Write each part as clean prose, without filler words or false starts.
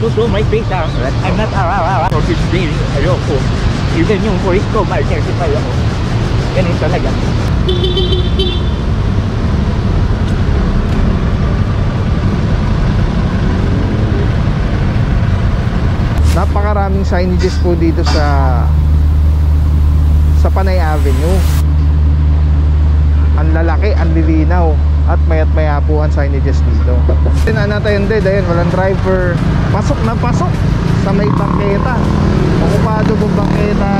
to show my face. I'm not for his daily. Ayoko. Even yung voice ko, ma-certify ako. Ganun talaga. Napakaraming signages po dito sa Panay Avenue. Ang lalaki, ang lilinaw, at mayat maya po ang signages dito. Tinanatended, ayun, walang driver. Pasok na pasok sa may bangketa. Okupado pong bangketa.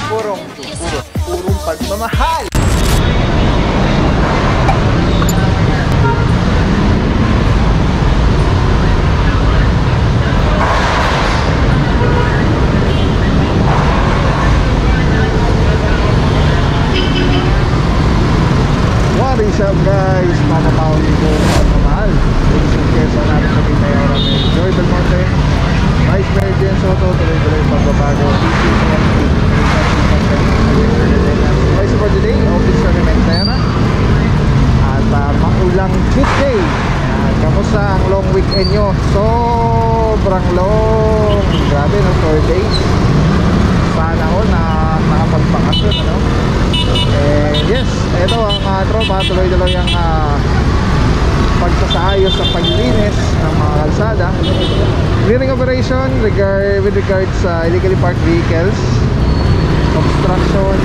Purong pagmamahal. What is up guys? Mama Pauli po pagmamahal. Kesa natin sa Pinayara Joy Del Monte, Vice President Soto, tuloy-tuloy pagbabago. Vice for today, Office sa Pimentera. At maulang Tuesday. Kamusta ang long weekend nyo? Sobrang long. Grabe no, 4 days. Sana all na nakapagpakasyon, ano? Yes, ito ang tropa. Tuloy-tuloy ang pagsasaayos sa paglilinis ng mga kalsada. Clearing operation with regards sa illegally parked vehicles, obstruction,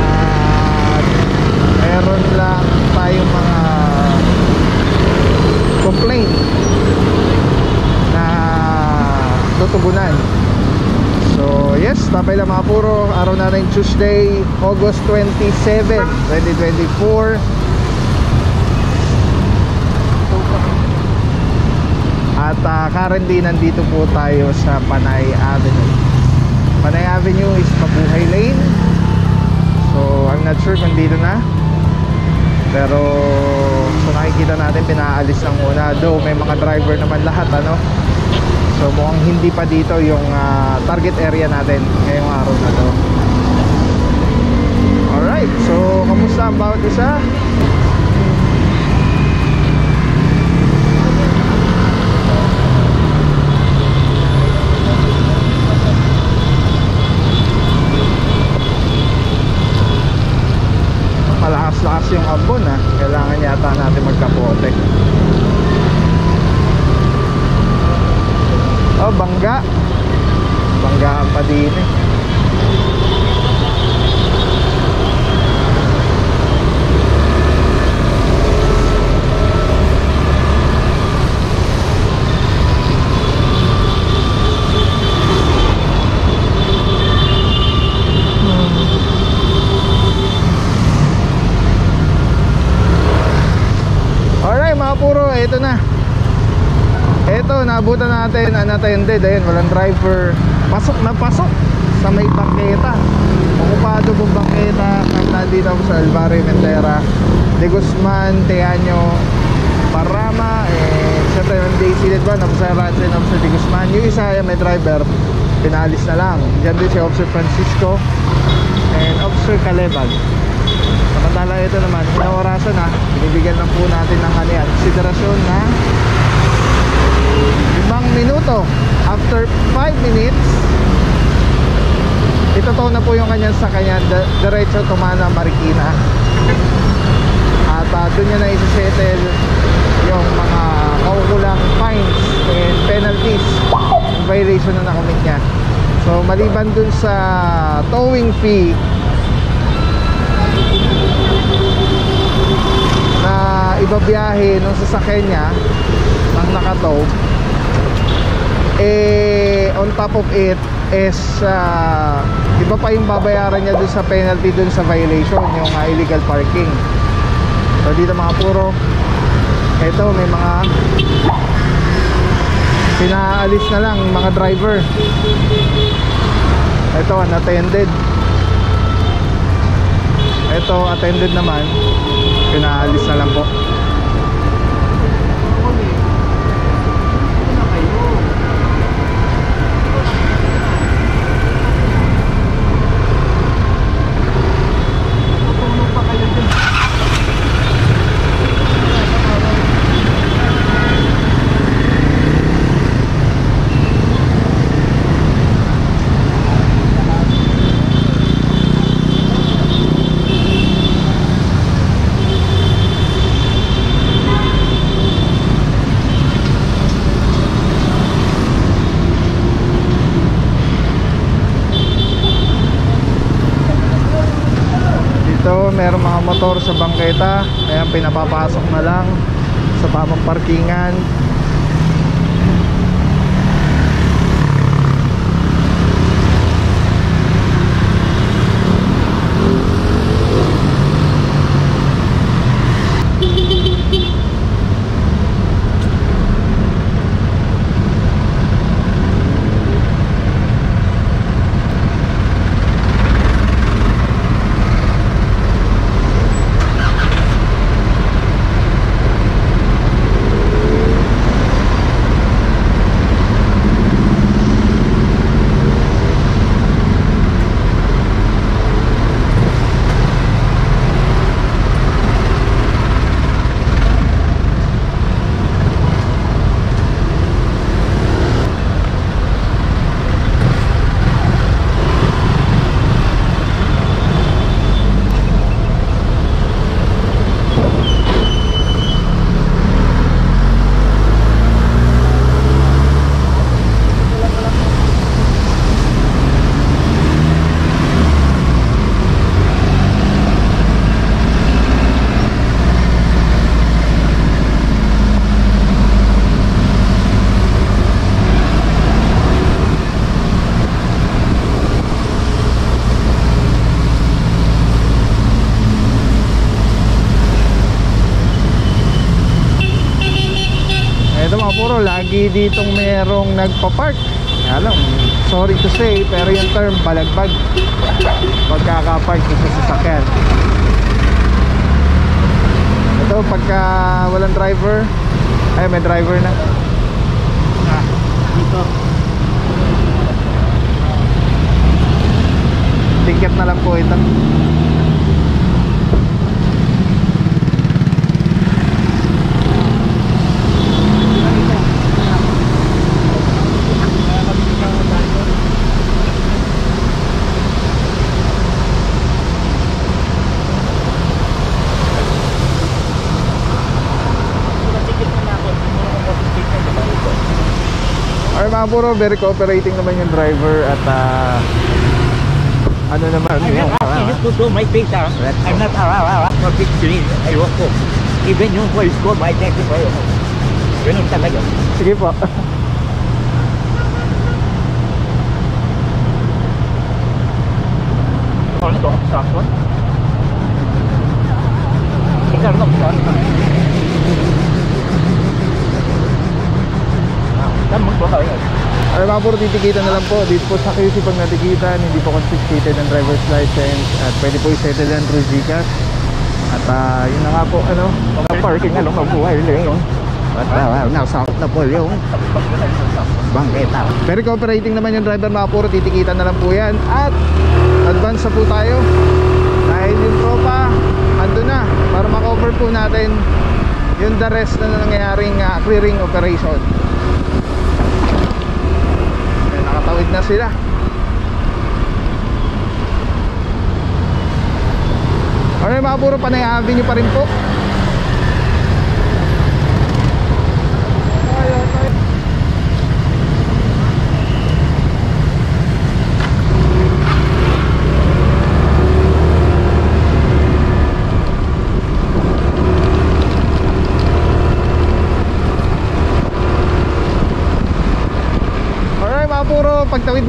at meron lang tayong mga complaint na tutugunan. So yes, tapay lang mga puro. Araw natin Tuesday, August 27, 2024. At currently nandito po tayo sa Panay Avenue. Panay Avenue is Mabuhay Lane. So I'm not sure kung dito na, pero so nakikita natin pinaalis lang muna. Though may mga driver naman lahat, ano. So mukhang hindi pa dito yung target area natin ngayong araw na to. Alright, so kamusta ang bawat isa? Malakas-lakas yung ambon, ha. Kailangan yata natin magkapote. Oh, bangga. Banggaan pa din eh. Alright mga puro, ito na. Ito, naabutan natin unattended. Ayun, walang driver. Pasok na pasok sa may bangketa. Okupado pong bangketa. Nandito ako sa Alvaro Pimentera, De Guzman, Teaño, Parama, siyempre yung Daisy Ledban, Officer Ransin, Officer De Guzman. Yung isa may driver, pinalis na lang. Diyan din si Officer Francisco and Officer Calebag. Samantala ito naman, inaorasan na, binibigyan lang po natin ng konsiderasyon na 5 minuto. After 5 minutes, itotow na po yung kanyang sakyan, diretso Tumana, Marikina. At doon niya na isi-settle yung mga kaukulang fines and penalties, violation na nakamit niya. So maliban dun sa towing fee, nagbabiyahe nung sasakyan niya ng nakatow, on top of it is iba pa yung babayaran niya dun sa penalty dun sa violation, yung illegal parking. So dito mga puro, ito may mga pinaalis na lang mga driver. Ito unattended, ito attended naman, pinaalis na lang po. Merong mga motor sa bangketa, ayan, pinapapasok na lang sa tamang parkingan. Puro lagi ditong merong nagpa-park. Alam, sorry to say, pero yung term balagbag pagkaka-park sa sasakyan. Ito pagka walang driver, ay may driver na. Dito. Ticket na lang po ito. Ay mga puro, very cooperating naman yung driver at ano naman I'm not asking you to do my face, I'm not for 6 days. I walk home. Even yung voice ko, my taxi pa yun. Ganun talaga. Sige po. Ano to? Sakon? Ikaw lang sa tamang ba kayo? Ay mga puro, titikitan na lang po. Dito po sa QC pag natikitan, hindi po confiscated ang driver's license at pwede po i-settle yan through GCash. At yun na nga po, ano, Parking na lang mabuhay lang. At nasa out na po yung bangketa. very cooperating naman yung driver mga puro, titikitan na lang po yan. At advance na po tayo dahil yung tropa ando na para makover po natin yung the rest na nangyayaring clearing operation. Nakatawid na sila. Okay mga puro, Panay Avenue pa rin po.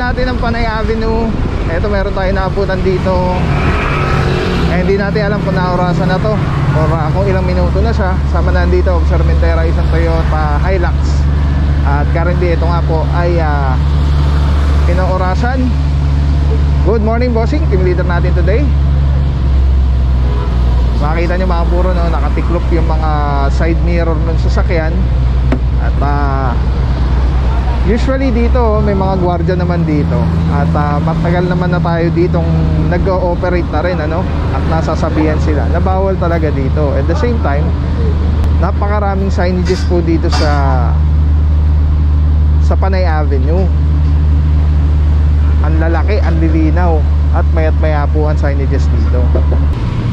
natin ang Panay Avenue. Eto, meron tayo naabutan dito. Hindi natin alam kung naorasan na to or kung ilang minuto na siya. Sama na dito sa Armentera, isang Toyota Hilux. At currently ito nga po ay inaorasan. Good morning, bossing, team leader natin today. Makikita nyo mga puro, no, nakatiklop yung mga side mirror ng sasakyan. At usually dito may mga gwardiya naman dito. At matagal naman na tayo ditong nag-ooperate na rin, ano? At nasasabihan sila na bawal talaga dito. At the same time, napakaraming signages po dito sa Panay Avenue. Ang lalaki, ang lilinaw. At mayat maya po ang signages dito.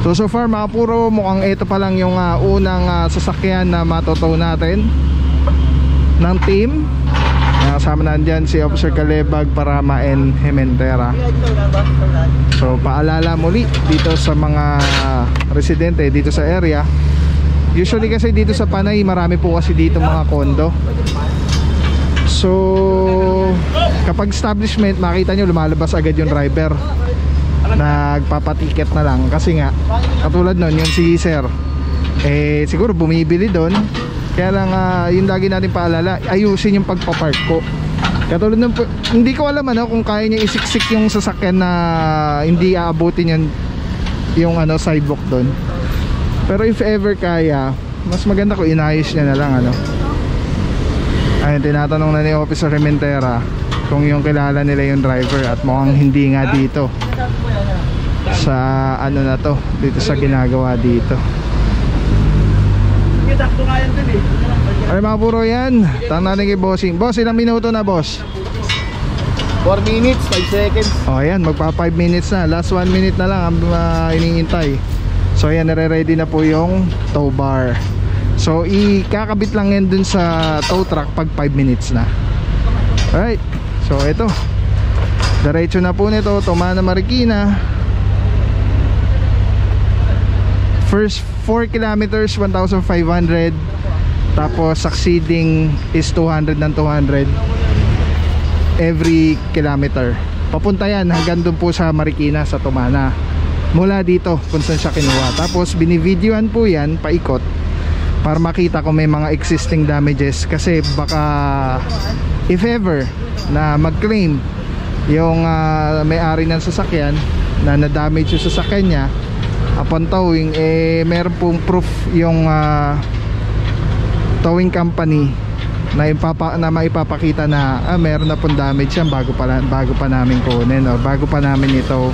So far mga puro, mukhang ito pa lang yung unang sasakyan na matotow natin ng team. Kasama na dyan si Officer Calebag, Parama and Armentera. So paalala muli dito sa mga residente dito sa area. Usually kasi dito sa Panay, marami po kasi dito mga kondo. So kapag establishment, makita nyo lumalabas agad yung driver, nagpapatiket na lang. Kasi nga katulad nun, yung si sir siguro bumibili doon. Kaya lang yung lagi natin paalala, ayusin yung pagpapark ko. Katulad nun, hindi ko alam kung kaya niya isiksik yung sasakyan na hindi aabutin yung sidewalk doon. Pero if ever kaya, mas maganda kung inayos niya na lang. Ayun, tinatanong na ni Officer Armentera kung yung kilala nila yung driver, at mukhang hindi nga dito sa na to, dito sa ginagawa dito. Ay mga puro, yan tanong natin kay bossing. Boss, ilang minuto na, boss? 4 minutes, 5 seconds. O yan, magpa 5 minutes na. Last 1 minute na lang ang iniintay. So yan, nare-ready na po yung tow bar. So ikakabit lang yan dun sa tow truck pag 5 minutes na. Alright, so ito, diretso na po nito, Tumana, Marikina. First 4 kilometers 1,500. Tapos succeeding is 200 ng 200 every kilometer. Papunta yan hanggang dun po sa Marikina, sa Tumana. Mula dito kung saan siya kinuha. Tapos binivideoan po yan paikot para makita kung may mga existing damages. Kasi baka if ever na mag-claim yung may-ari ng sasakyan na na-damage yung sasakyan niya upon towing, meron pong proof yung towing company na maipapakita na meron na pong damage yan bago pa namin kunin o bago pa namin ito.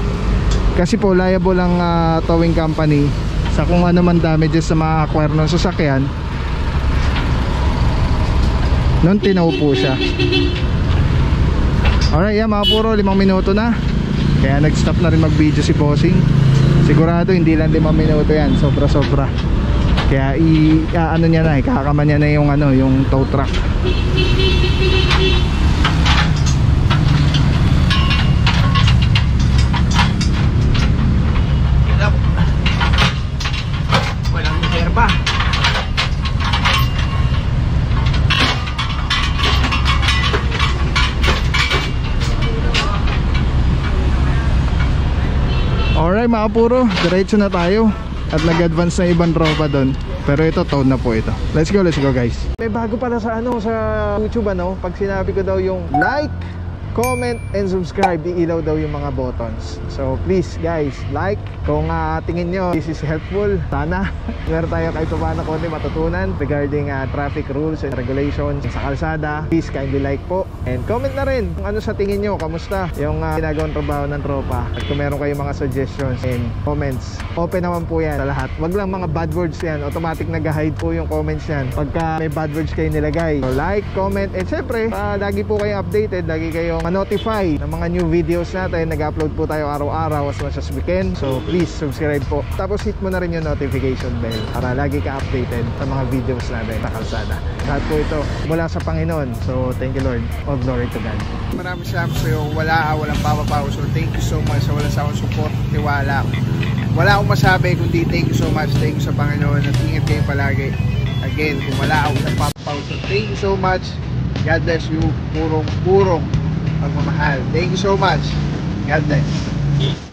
Kasi po liable ang towing company sa kung ano man damages sa mga acquire ng sasakyan nung tinaw po siya. Alright, yan mga puro, 5 minuto na. Kaya nag-stop na rin mag-video si bossing. Sigurado hindi lang 5 minuto yan, sobra-sobra. Kaya niya na, ikakaman niya na yung tow truck. Walang reserva. Alright mga puro, diretso na tayo. At nag-advance na ibang tropa doon. Pero ito, towed na po ito. Let's go guys. May bago pala sa sa YouTube pag sinabi ko daw yung like, comment, and subscribe, iilaw daw yung mga buttons. So please guys, like. Kung tingin nyo this is helpful, sana meron tayo kahit paano konti matutunan regarding traffic rules and regulations sa kalsada. Please kindly like po, and comment na rin kung ano sa tingin nyo, kamusta yung ginagawang trabaho ng tropa. At kung meron kayong mga suggestions and comments, open naman po yan sa lahat. Wag lang mga bad words yan, automatic nag-hide po yung comments yan pagka may bad words kayo nilagay. So like, comment, and syempre lagi po kayong updated, lagi kayong notify ng mga new videos natin. Nag-upload po tayo araw-araw as much as we can. So please subscribe po, tapos hit mo na rin yung notification bell para lagi ka updated sa mga videos natin sa kalsada. Lahat po ito mula sa Panginoon. So thank you Lord, all glory to God. Maraming salamat sa iyo. Walang papapaw. So thank you so much sa walang sawang support, tiwala. Wala akong masabi kundi thank you so much. Thank you sa Panginoon at ingat kayo palagi. Again, kung wala akong papapaw. So thank you so much. God bless you. Purong pagmamahal. Thank you so much. God bless.